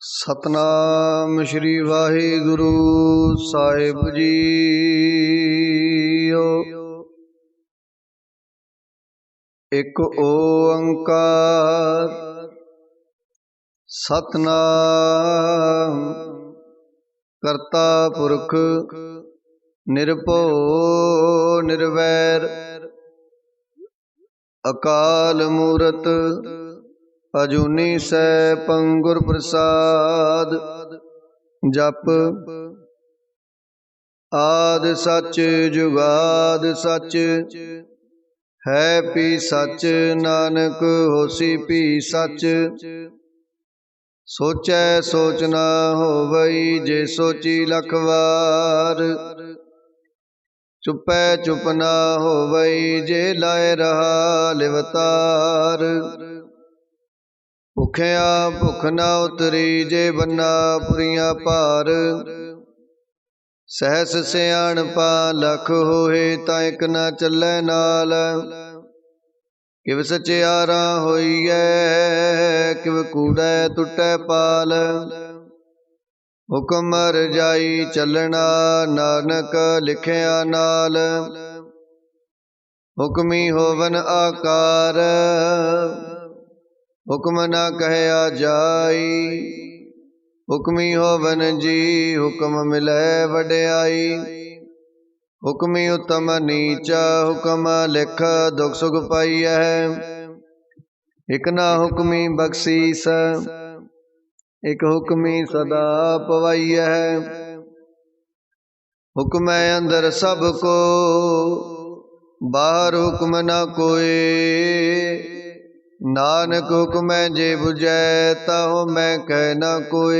सतनाम श्री वाहिगुरु साहिब जीओ। एक ओंकार सतनाम करता पुरख निरभउ निर्वैर अकाल मूरत अजूनी सैभं गुर प्रसाद। जप आद सच जुगाद सच है पी सच नानक होसी पी सच। सोचै सोच न होवई जे सोची लख वार। चुपै चुप न होवई जे लाए रहा लिवतार। भुखिया भुख न उतरी जे बन्ना पुरिया भार। सहस सियाणपा लख होए ता इक न चलै नाल। किव सचियारा होईऐ किव कूड़ै टुटै पाल। हुक्म रजाई चलना नानक लिखिया नाल। हुक्मी होवन आकार हुक्म न कहया जाई। हुक्मी होवन जी हुक्म मिलै वड्याई। हुक्मी उत्तम नीचा हुक्म लिख दुख सुख पाईऐ। इक ना हुक्मी बख्शीस इक हुक्मी सदा पवाईऐ। हुक्मै अंदर सब को बाहर हुक्म न कोई। नानक हुक्मै जे बुझै ताहु मैं कह न कोय।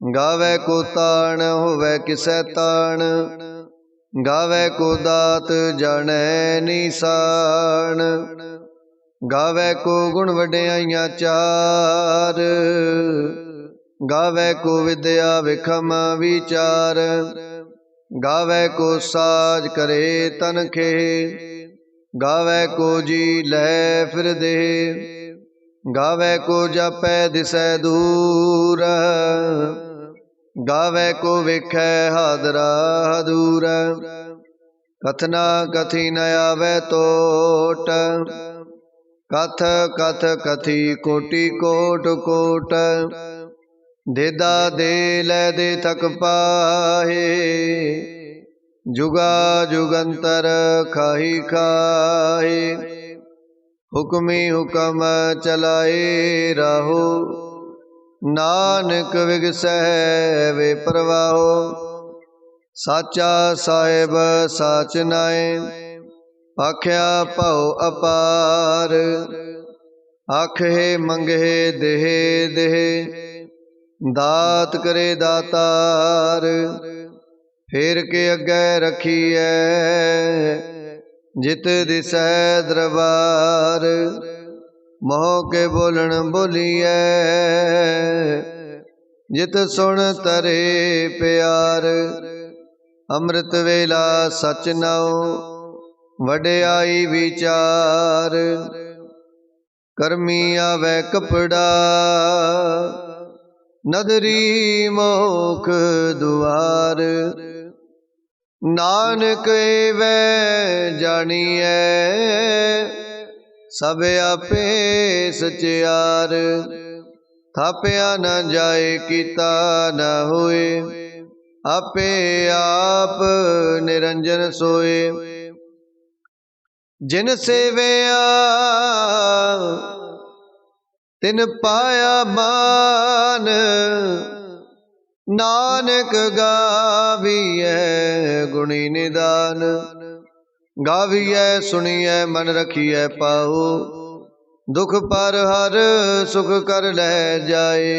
गावै को ताण होवै किसै ताण। गावै को दात जानै निशान। गावै को गुण वड्याइयां चार। गावै को विद्या विखम विचार। गावै को साज करे तन खे। गावै को जी लहै फिर दे। गावै को जापै दिसै दूर। गावै को वेखै हादरा हदूर। कथना कथी न आवै तोट। कथ कथ कथी कोटि कोट कोट। देदा दे लै दे थक पाहे। जुगा जुगंतर खाही खाहे। हुक्मी हुक्म चलाए राहो। नानक विगसै वे परवाहो। साचा साहिब साच नाए आख्या भाओ अपार। आखे मंगे देह देह दात करे दातार। फेर के अगे रखीऐ जित दिसै दरबार। मोह के बोलन बोलीऐ जित सुन तरे प्यार। अमृत वेला सच नाओ वड्याई विचार। करमी आवै कपड़ा नदरी मोख दुआर। नानक एवै जानिए सब आपे सचियार। थापिया न जाए कीता न होए आपे आप निरंजन सोए। जिन सेवया तिन पाया मान। नानक गाविए गुणी निदान। गाविए सुनिए मन रखिए पाओ। दुख पर हर सुख कर लै जाए।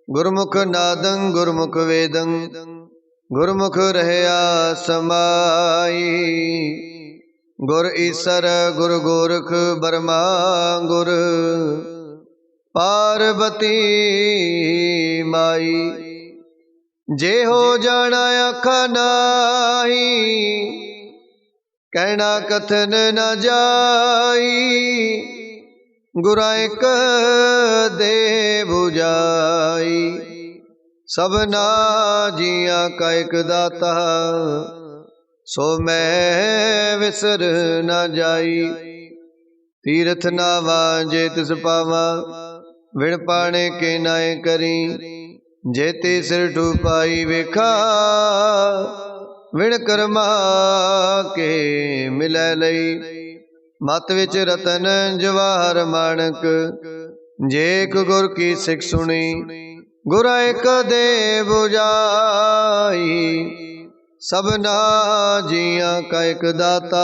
गुरमुख नादं गुरमुख वेदं गुरमुख रहया समाई। गुर ईसर गुर गोरख बरमा गुर पार्वती माई। जे हो जाना आखा नाही कहना कथन न जाई। गुरा एक दे बुझाई, सबना जिया का एक दाता, सो मैं विसर न जाई। तीरथ नावा जे तिस पावा, विण पाने के नाए करी, जेते सिर टूपाई वेखा, विण कर्मा के मिलै लई। मत विच रतन जवाहर माणक, जे एक गुर की सिख सुनी, गुरा एक दे बुझाई, सबना जिया का एक दाता,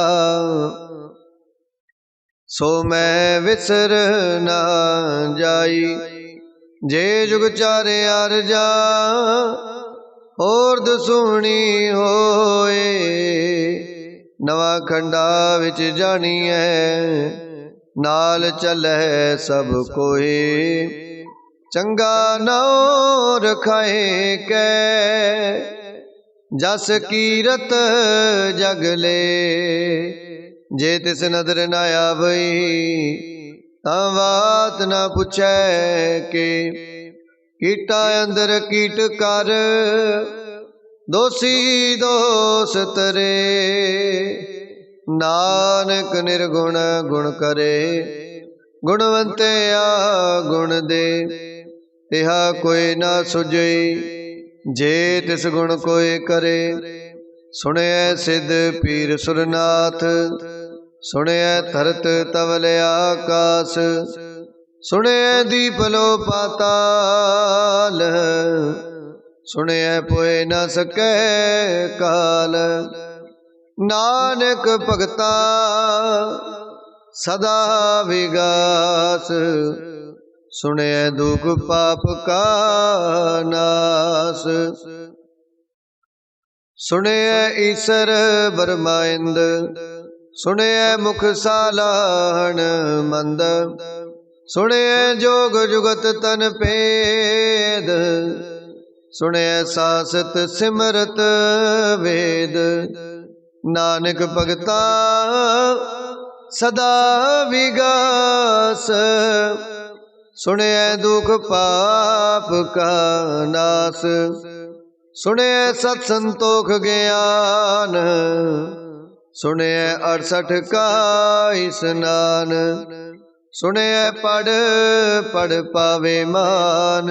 सो मैं विसर ना जाई। जे जुग चारे आरजा, और दसूणी होए, नवा खंडा विच जानी है, नाल चलै सब कोई। चंगा नाम रखाए कै, जस कीरत जगले, जे तिस नदर न आवई, तां बात न पुछै के। कीटा अंदर कीट कर, दोषी दोष तरे, नानक निर्गुण गुण करे, गुणवंते आ गुण दे। तिहा कोई न सुझई, जे तिस गुण कोई करे, सुने सिद्ध पीर सुरनाथ, सुने धरत तवल आकाश, सुने दीप लो पाताल, सुने पोए न सकै काल। नानक भगता सदा विगास, सुने दुख पाप का नाश। सुने ईसर बरमाइंद, सुने मुख सालाहन मंद, सुने जोग जुगत तन पेद, सुने सासत सिमरत वेद। नानक भगता सदा विगास, सुने दुख पाप का नाश। सुने सत संतोख ज्ञान, सुने 68 का स्नान, सुने पढ़ पढ़ पावे मान,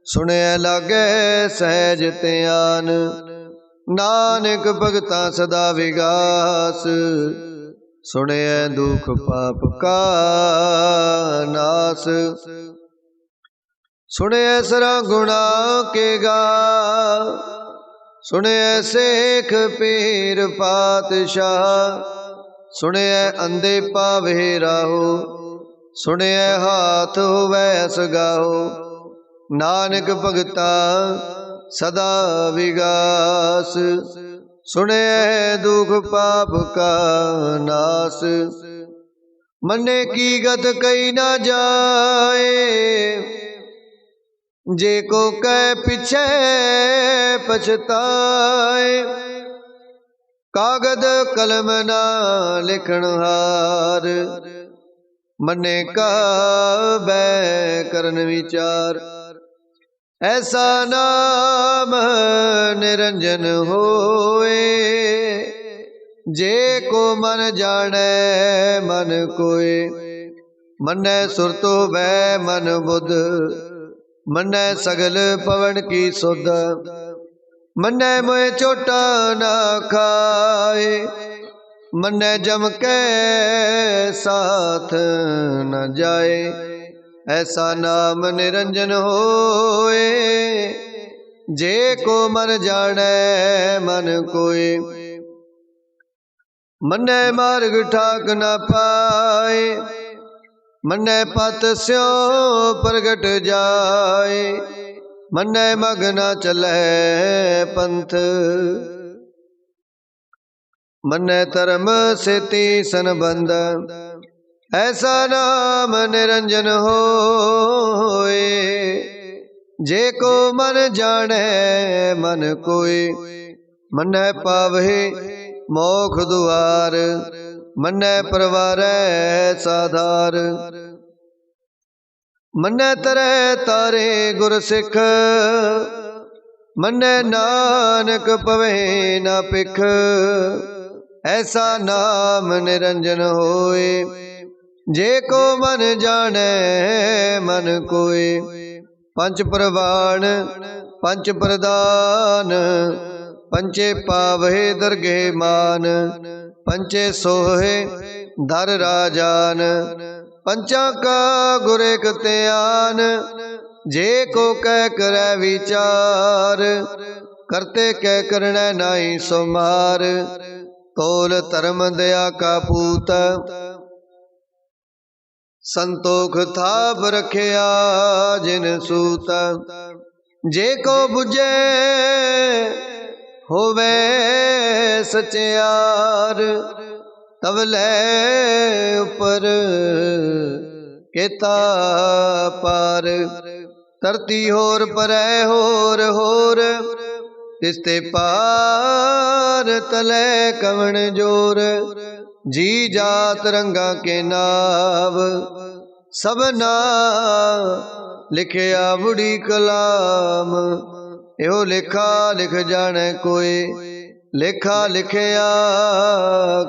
सुने लागे सहज त्यान। नानक भगता सदा विगास, सुने दुख पाप का नाश। सुने सरा गुणा के गा, सुने शेख पीर पातशाह, सुने अंधे पावे राहो, सुने हाथ होवे सगाहो। नानक भगता सदा विगास, सुने दुख पाप का नाश। मन्ने की गत कही न जाए, जे को कह पीछे पछताए। कागद कलम ना लिखण हार, मन्ने का बै करन विचार। ऐसा नाम निरंजन होए, जे को मन जाने मन कोय। मन्ने सुरतो बै मन बुध, मन्ने सगल पवन की सुध। मन्ने मोए चोटा न खाए, मन्ने जम के साथ न जाए। ऐसा नाम निरंजन होए, जे को मन जाने मन कोय। मन्ने मार्ग ठाक न पाए, मन्ने पत स्यो प्रगट जाए। मन्ने मग न चले पंथ, मन्ने धर्म सेती संबंध। ऐसा नाम निरंजन होए, जे को मन जाने मन कोय। मन्ने पावे मोख दुआर, मन्ने परवारै साधार। मन्नै तरह तारे गुर सिख, मन्नै नानक पवे ना पिख। ऐसा नाम निरंजन होए, जे को मन जाने मन कोय। पंच प्रवाण पंच प्रदान, पंचे पावहे दरगे मान। पंचे सोहे धर राजान, पंचा का गुर एक त्यान। जे को कह करे विचार, करते कह करना नाई सुमार। तोल धर्म दया का पूत, संतोख थाप रखिया जिन सूत। जे को बुझे होवे सचियार, तब ले ऊपर केता पार। धरती होर परै होर होर, तिसते पार तले कवण जोर। जी जात रंगा के नाव, सबना लिखिया बुढ़ी कलाम। यो लिखा लिख जाने कोई, लेखा लिखिया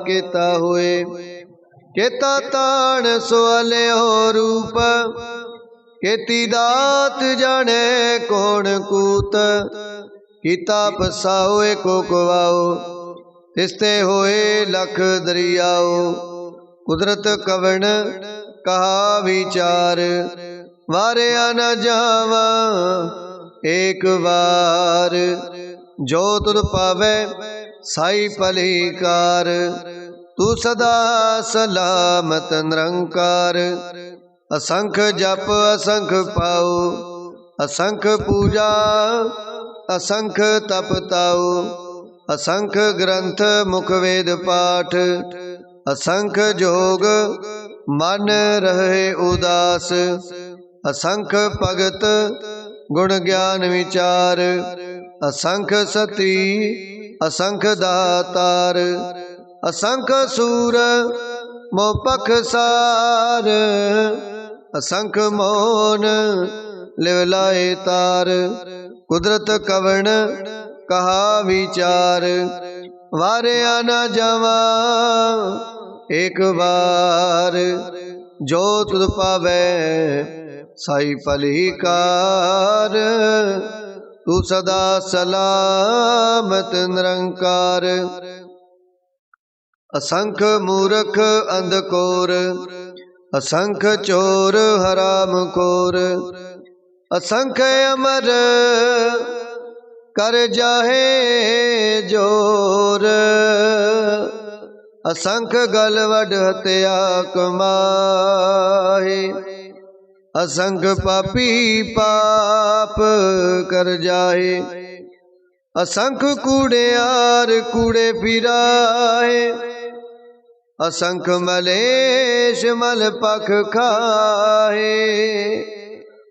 केता होए। केता ताण सुअल्यो रूप, केती दात जाने कौन कूत। कीता पसाओ को कुवाओ, तिसते होए लख दरियाओ। कुदरत कवण कहा विचार, वारिया न जावा एक बार। जो तुद पावे साई पलीकार, तू सदा सलामत निरंकार। असंख जप असंख पाओ, असंख पूजा असंख तप ताओ। असंख ग्रंथ मुख वेद पाठ, असंख जोग मन रहे उदास। असंख भगत गुण ज्ञान विचार, असंख सती असंख दातार। असंख सूर मोह पखसार, असंख मौन लिवलाए तार। कुदरत कवण कहा विचार, वारिया न जावा एक बार। जो तुद पावे साई पलीकार, तू सदा सलामत निरंकार। असंख मूर्ख अंधकोर, असंख चोर हराम खोर। असंख अमर कर जाहे जोर, असंख गल वड हत्या कमाए। असंख पापी पाप कर जाए, असंख कूड़ियार कूड़े फिराए। असंख मलेश मल पख खाए,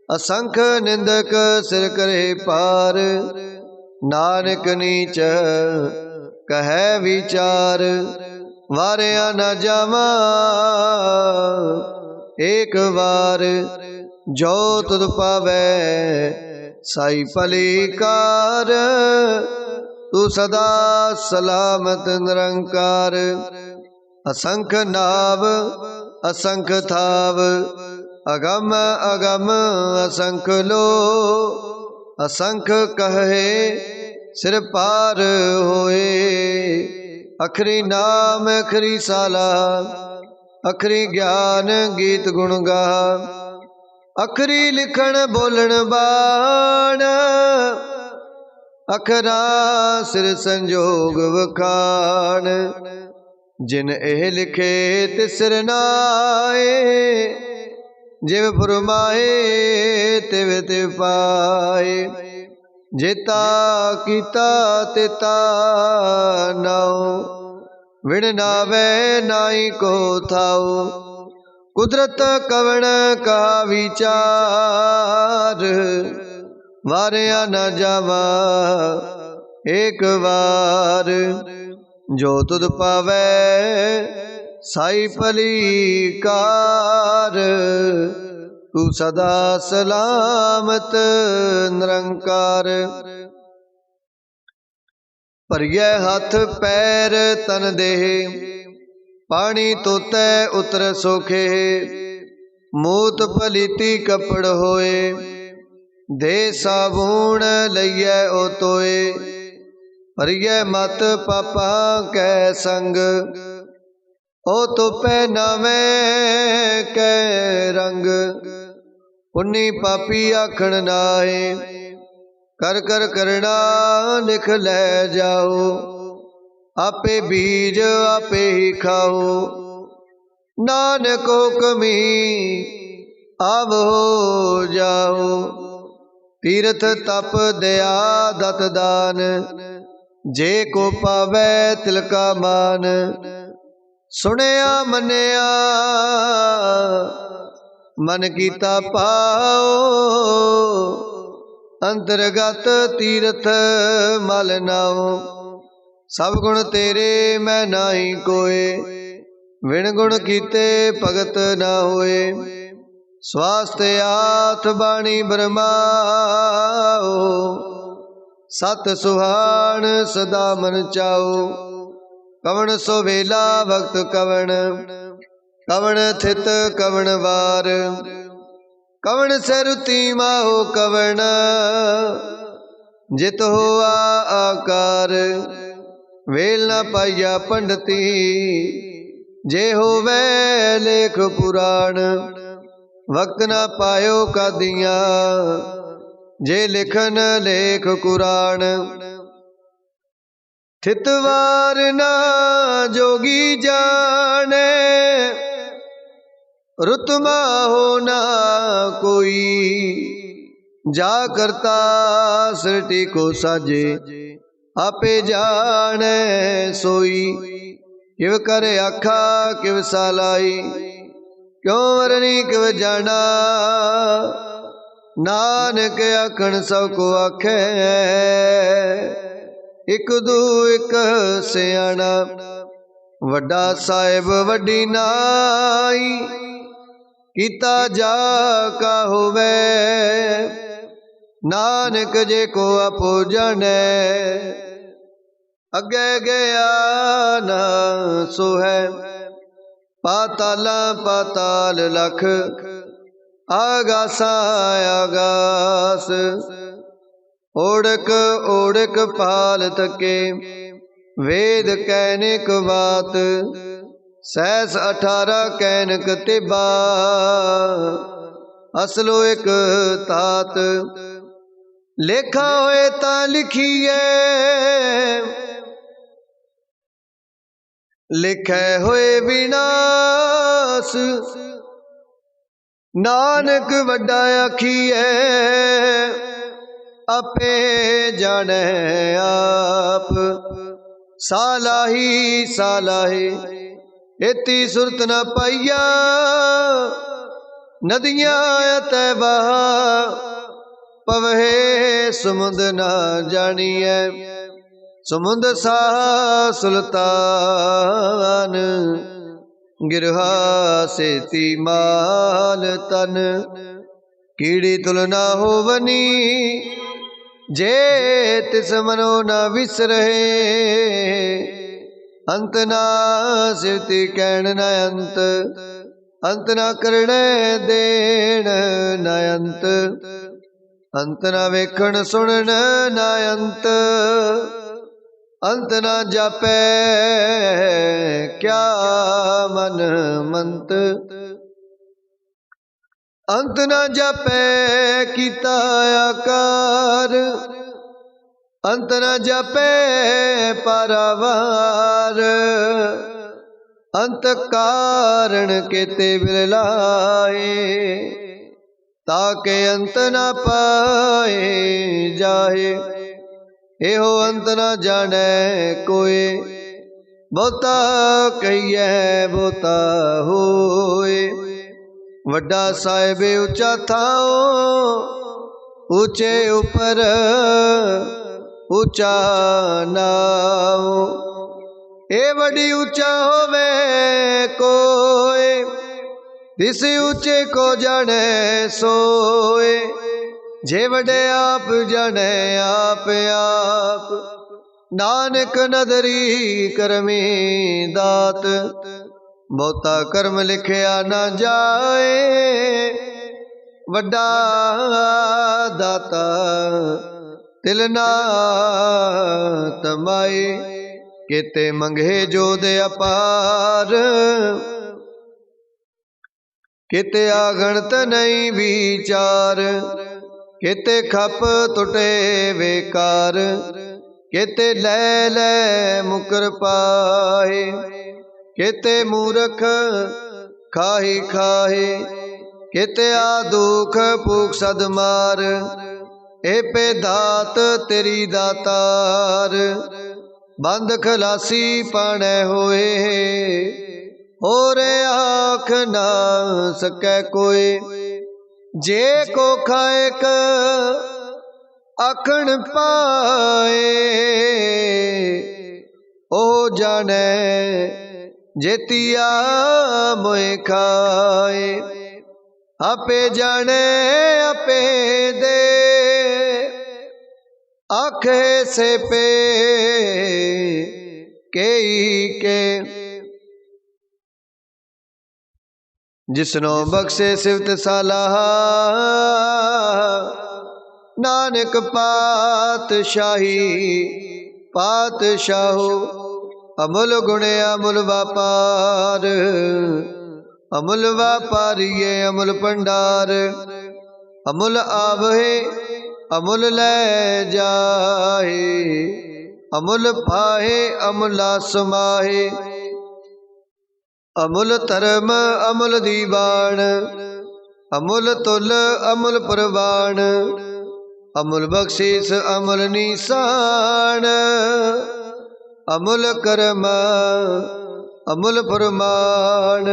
असंख निंदक सिर करे पार। नानक नीच कहे विचार, वारिया न जावा एक बार। जो तुद पावे साई पलीकार, तू सदा सलामत निरंकार। असंख नाव असंख थाव, अगम अगम असंख लो। असंख कहे सिर पार होए, अखरी नाम अखरी साला। अखरी ज्ञान गीत गुण गा, अखरी लिखण बोलण बाण। अखरा सिर संजोग वखाण, जिन एह लिखे तिसर नाए। जिव फुरमाए तिव तिव पाए, जेता कीता तेता नाओ। विण नावे नाई को थाओ, कुदरत कवण का विचार। वारिया न जावा एक बार, जो तुद पावे साई पलीकार। तू सदा सलामत निरंकार। भरिए हथ पैर तन देह, पानी तोतै उतर सोखे। मूत पलीती कपड़ होए, दे साबुन लइए ओ तोए। भरिए मत पापा कै संग, ओ तो पहनावे कै रंग। पुन्नी पापी आखण नाहे, कर कर करना लिख ले जाओ। आपे बीज आपे ही खाओ, नानक हुक्मी आव हो जाओ। तीर्थ तप दया दत दान, जे को पावै तिलका मान। सुनिया मनिया मन कीता पाओ, अंतर्गत तीर्थ मल नाओ। सब गुण तेरे मैं नाही कोय, विण गुण कीते भगत न होए। स्वास्थ्य आथ बाणी बरमाओ, सत सुहान सदा मन चाओ। कवण सो वेला भक्त कवण, कवण थित कवण वार। कवण से रुति माहो कवण, जित होआ आकार। वेल न पाइया पंडती, जे होवे लेख पुराण। वक्त न पायो कादिया, जे लिखन लेख कुरान। थितवार ना जोगी जाने, रुतमा हो ना कोई। जा करता सृष्टि को साजे, आपे जाने सोई। किव करे आखा किव सालाई, क्यों वरणी किव जाना। नानक आखण सब को आखे, एक दू एक सियाणा। वड्डा साहिब वड्डी नाई, कीता जा का होवे। नानक जे को आपो जाने, अगे गया ना सो है। पाताला पाताल लख, आगासा आगास। ओढ़क ओढ़क पाल थके, वेद कैनिक बात। सहस 18 कैनक तिबा, असलो एक तात। लेखा होए ता लिखिए, लिखे होए विनाश। नानक वड्डा आखिए, आपे जाने आप। सालाही सालाही, एती सुरत न पाइया। नदियां तैबा, पवहे समुंद न जानिए। समुंद सा सुल्तान, गिरहा सेती माल तन। कीड़ी तुलना होवनी, जे तिस मनो न विसरहे। अंत ना सिरती कहण न अंत, अंत ना करणे देण न अंत। अंत ना वेखण सुनण न अंत, अंत न जापै क्या मन मंत। अंत न जापै कीता आकार, अंत न जापै पारावार। अंत कारण केते बिरलाए, ताके अंत न पाए जाहे। एहो अंत न जाने कोय, बहुता कहिए बहुता होए। वड्डा साहिब ऊंचा थाओ, ऊंचे ऊपर ऊंचा नाओ। ए वडी ऊंचा होवे कोय, तिस ऊंचे को जाने सोए, जे वडे आप जाने आप आप। नानक नदरी करमी दात, बहुता कर्म लिखिया न जाए। वड्डा दाता तिल ना तमाए, केते मंगे जोद अपार। केते आगणत नहीं विचार, केते खप टुटे बेकार। केते ले ले मुकर पाए, केते मूरख खाही खाहे। केते आ दुख भूख सद मार, ए पे दात तेरी दातार। बंद खलासी पाने होए, और आख ना सकै कोई। जे को खाएक आखण पाए, ओ जाने जेतिया मोए खाए। आपे जाने आपे दे, आखे से पे केई के। जिसनो बख्शे सिवत सालाहा, नानक पातशाही पातशाहो। अमुल गुणे अमुल व्यापार, अमुल व्यापारिये अमुल भंडार। अमुल आवहे अमुल ले जाहे, अमुल पाहे अमुला समाहे। अमुल धर्म अमुल दीवान, अमुल तुल अमुल प्रवान। अमुल बख्शीस अमुल निशान, अमुल कर्म अमुल प्रमाण।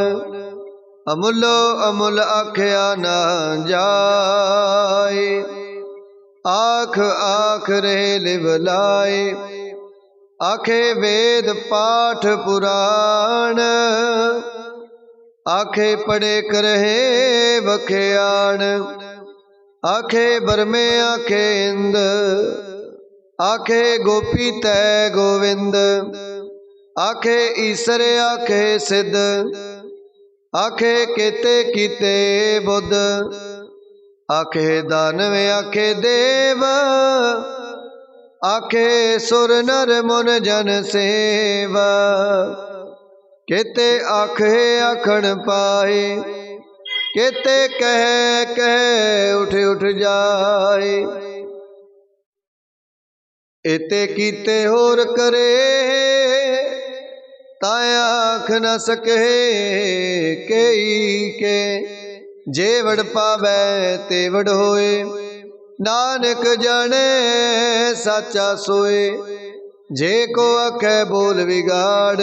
अमुलो अमुल आख्या न जाए, आख आख रहे लिवलाए। आखे वेद पाठ पुराण, आखे पढ़े करहे बख्याण। आखे बरमे आखे इंद, आखे गोपी तय गोविंद। आखे ईसर आखे सिद्ध, आखे केते कीते बुद्ध। आखे दानव आखे देव, आखे सुर नर मुन जन सेवा। केते आखे आखण पाए, केते कह कह उठ उठ जाए। एते कीते होर करे, ताया आख न सके केई के। जे वड़ पावे ते वड़ होए, नानक जाने साचा सोए। जे को आखे बोल बिगाड़,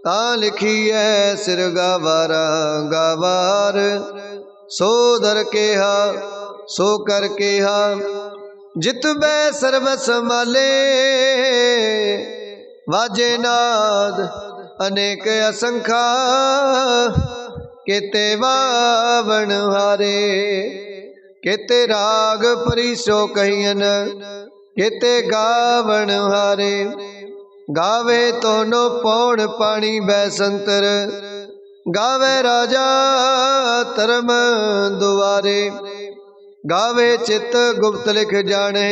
ता लिखी है सिर गावारा गावार। सो धर केहा सो कर केहा, जित बै सर्व संभाले। वाजे नाद अनेक असंखा, केते वावन हारे। केते राग परिसो कहियन, केते गावन हारे। गावे तोनो पौन पानी बैसंतर, गावे राजा धर्म दुआरे। गावे चित गुप्त लिख जाने,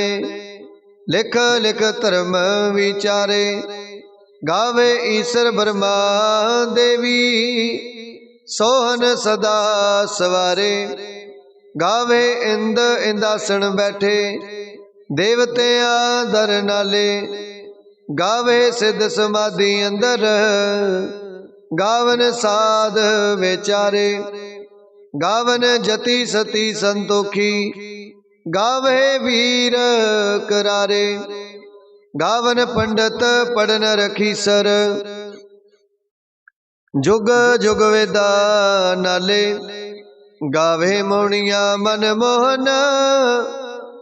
लिख लिख धर्म विचारे। गावे ईश्वर ब्रह्मा देवी, सोहन सदा सवारे। गावे इंद इंदासन बैठे, देवतिया दर नाले। गावे सिद्ध समाधि अंदर, गावन साध विचारे। गावन जति सती संतोखी, गावे वीर करारे। गावन पंडित पढ़न रखी सर, जुग जुग वेदा नाले। गावे मोहनिया मन मोहन,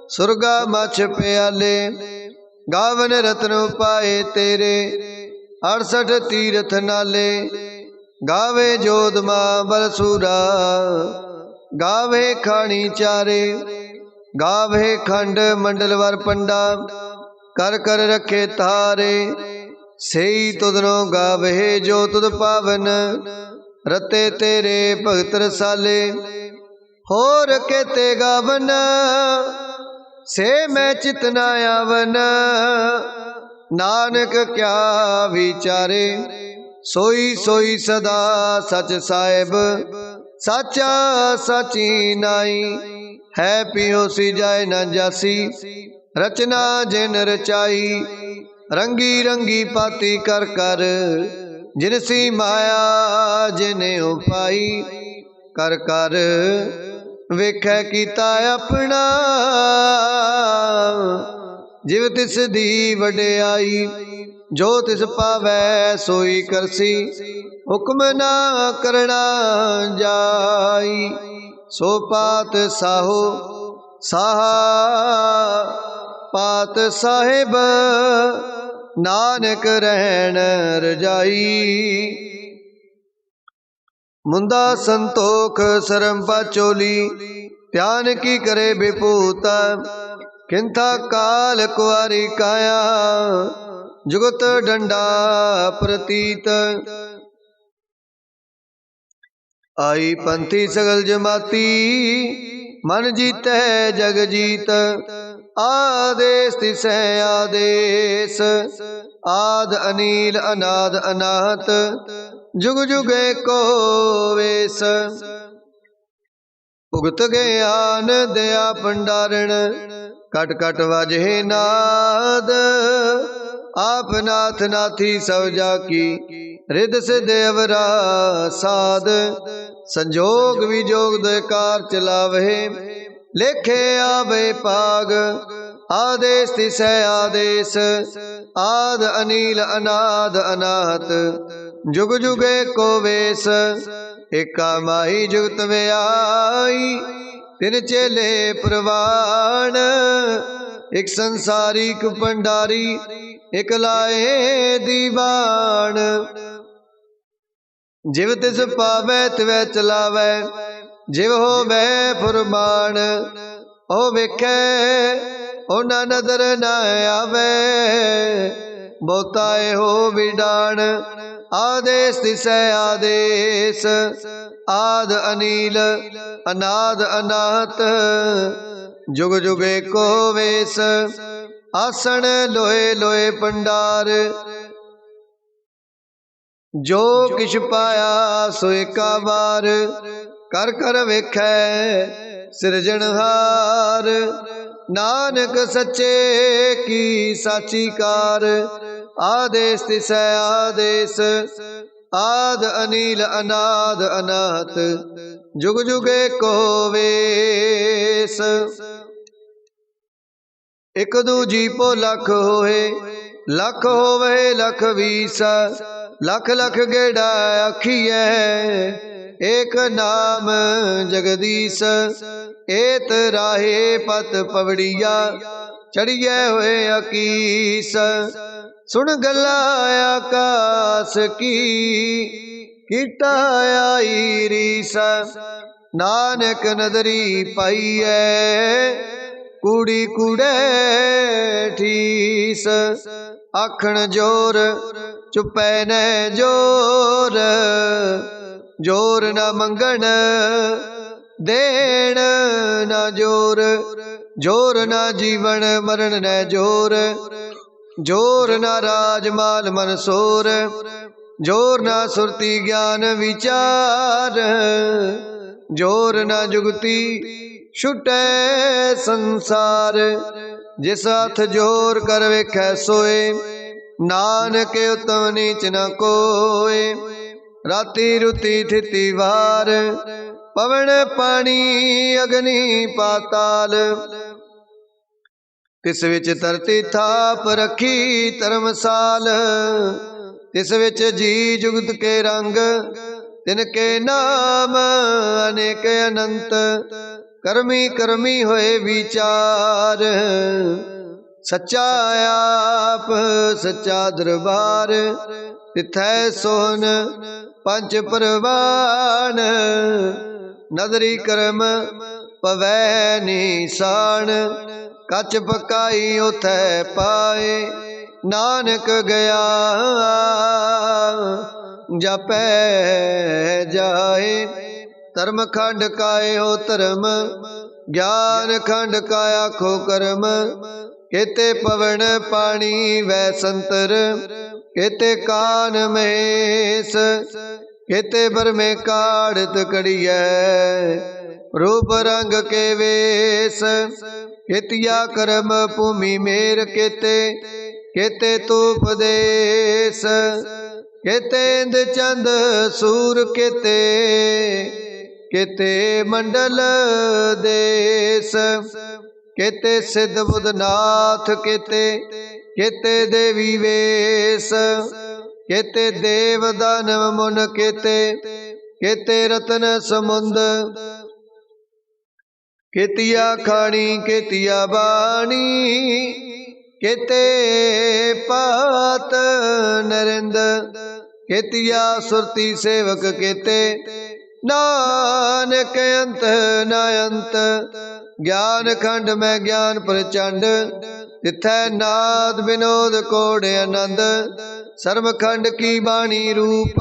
सुरगा मछ प्याले। गावन रत्न पाए तेरे, 68 तीरथ नाले। गावे जोधमा बलसूरा, गावे खानी चारे, गावे खंड मंडल वर पंडा, कर कर रखे तारे। सेई तुधनो गावे जो तुध पावन, रते तेरे भगत रसाले। होर केते गावन, से मैं चितना आवन, नानक क्या विचारे। सोई सोई सदा सच साहिब, साचा साची नाई। है पियोसी जाए न जासी, रचना जिन रचाई। रंगी रंगी पाती कर कर, जिनसी माया जिने उपाई। कर कर वेखै कीता अपना, जिव तिस दी वडियाई। जो तिस पावै सोई करसी, हुक्म ना करना जाई। सो पात साहो साहा, पात साहिब, नानक रहन रजाई। मुंदा संतोख सरम पाचोली, ध्यान की करे बेपूत। किंथा काल कुआरी काया, जुगत डंडा प्रतीत। आई पंथी सगल जमाती, मन जीतै जग जीत। आदेश तिसै आदेश, आद अनील अनाद अनाहत। जुग जुगे को वेश, भुगत ज्ञान दया भंडारण। कट कट वाजे नाद, आप नाथ नाथी सब जाकी। रिद सिद्ध अवरा साध, संजोग विजोग दयकार चलावे। लेखे आवे पाग, आदेश तिसै आदेश। आद अनील अनाद अनाहत, जुग जुगे को वेश। एका माही जुगत में आई, तिन चेले प्रवाण। एक संसारी एक भंडारी, एक लाए दीवान। जिव तिस पावै तिवै चलावै, जिव होवै फुरमान। ओ वेखै ओना नदर न आवे, बहुताए हो विडान। आदेश तिसै आदेश, आद अनील अनाद अनाहत। जुग जुगे को वेश, आसन लोहे लोहे भंडार। जो किछ पाया सो एका बार, कर कर वेखै सिरजनहार। नानक सच्चे की साची कार, आदेश तिसै आदेश। आद अनील अनाद अनाहत, जुग जुगे को वेश। एक दूजी पो लख होए, लख होवे लख बीसा। लख लख गेड़ा आखिए, एक नाम जगदीश। एत राहे पत पवड़िया, चढ़िए हुए अकीस। सुन गला आकाश की, कीटा आई रीस। नानक नदरी पाईए, कूड़ी कूड़े ठीस। आखण जोर चुपै न जोर, जोर न मंगण देण न जोर। जोर न जीवन मरण न जोर, जोर न राज माल मनसोर। जोर न सुरती ज्ञान विचार, जोर न जुगती छुटै संसार। जिस हथ जोर कर वेखै सोए, नानक उत्तम नीच न कोय। राती रुती थिती वार, पवन पानी अग्नि पाताल। तिस विच धरती थाप रखी धर्मसाल। तिस विच जी जुगत के रंग, तिनके नाम अनेक अनंत। कर्मी कर्मी होए विचार, सच्चा आप सच्चा दरबार। तिथै सोहन पंच परवान, नदरी कर्म पवै निशान, कच पकाई उथै पाए, नानक गया जापै जाए। धर्म खंड काय हो धर्म, ज्ञान खंड का आखो कर्म, केते पवन पानी वै संतर, केते कान महेश, केते बरमे काढ़त कड़ियै, रूप रंग के वेश, केतिया कर्म भूमि मेर, केते केते तूप देश, केते इंद चंद सूर, केते केते मंडल देश, केते सिद्ध बुधनाथ, केते केते देवी वेश, केते देव दानव मुन, केते केते रतन समुंद, केतिया खानी केतिया बाणी, केते पात नरिंद, केतिया सुरती सेवक, केते नानक अंत न अंत। ज्ञान खंड में ज्ञान प्रचंड, तिथै नाद विनोद कोड आनंद, सर्व खंड की बाणी रूप,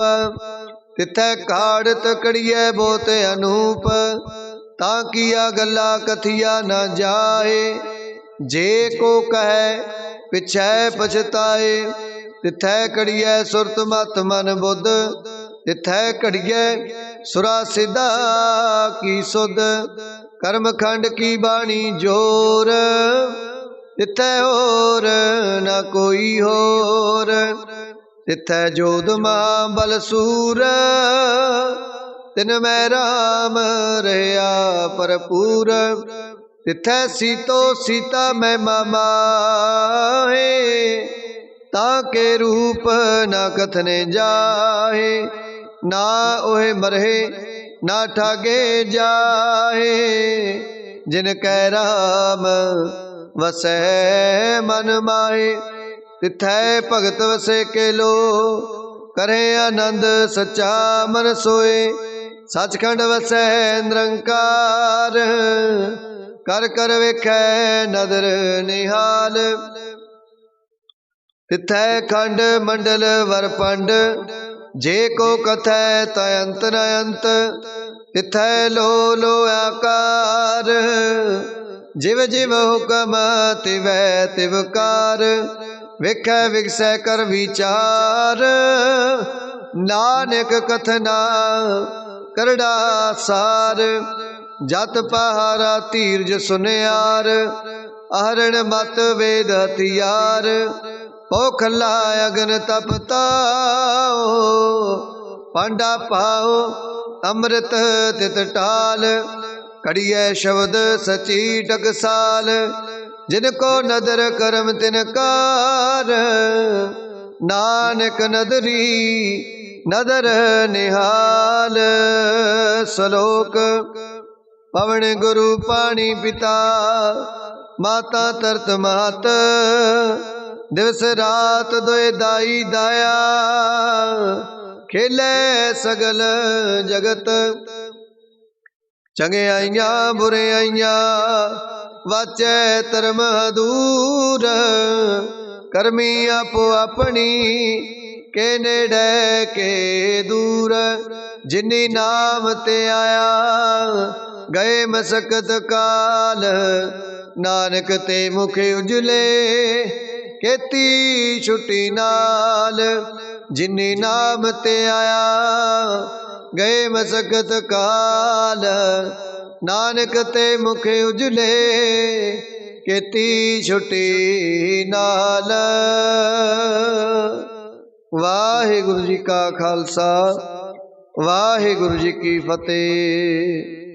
तिथै काढ़त कड़ियै बोत अनूप, ताकिया गल्ला कथिया न जाए, जे को कहे पिछै पछताए, तिथै कड़ियै सुरत मत मन बुद्ध, तिथै कड़ियै सुरा सिद्धा की सुध, कर्म खंड की बाणी जोर, तिथै और न कोई होर, तिथै जोध महाबल सूर, तिन मैं राम रहया भरपूर, तिथै सीतो सीता मैं माहे, ताके रूप न कथने जाहे, ना ओहे मरहे ना ठागे जाहे, जिन कै राम वसै मन माहे, तिथै भगत वसे के लो, करे आनंद सच्चा मन सोए, सचखंड वसै निरंकार, कर कर वेखै नदर निहाल, तिथै खंड मंडल वर पंड, जे को कथै तयंत न अंत, तिथै लो लो आकार, जिव जिव हुकम तिवै तिवकार, वेखै विगसै कर विचार, नानक कथना करड़ा सार, जत पहारा तीरज सुनियार, आहरण मत वेद हथियार, पोखला अगन तपताओ, पांडा पाओ अमृत तित टाल, कड़ियै शब्द सची टकसाल, जिनको नदर करम तिनकार, नानक नदरी नदर निहाल। श्लोक पवन गुरु पानी पिता, माता तरत मात, दिवस रात दोए दाई दाया, खेले सगल जगत, चंगे आइया बुरे आइया, वाचे धर्म दूर, करमी आपो अपनी, के नेड़े के दूर, जिनी नाम ते आया, गए मसकत काल, नानक ते मुख उजले, केती छुट्टी नाल, जिनी नाम ते आया, गए मसकत काल, नानक ते मुख उजले, केती छुट्टी नाल। वाहिगुरु जी का खालसा, वाहिगुरु जी की फतेह।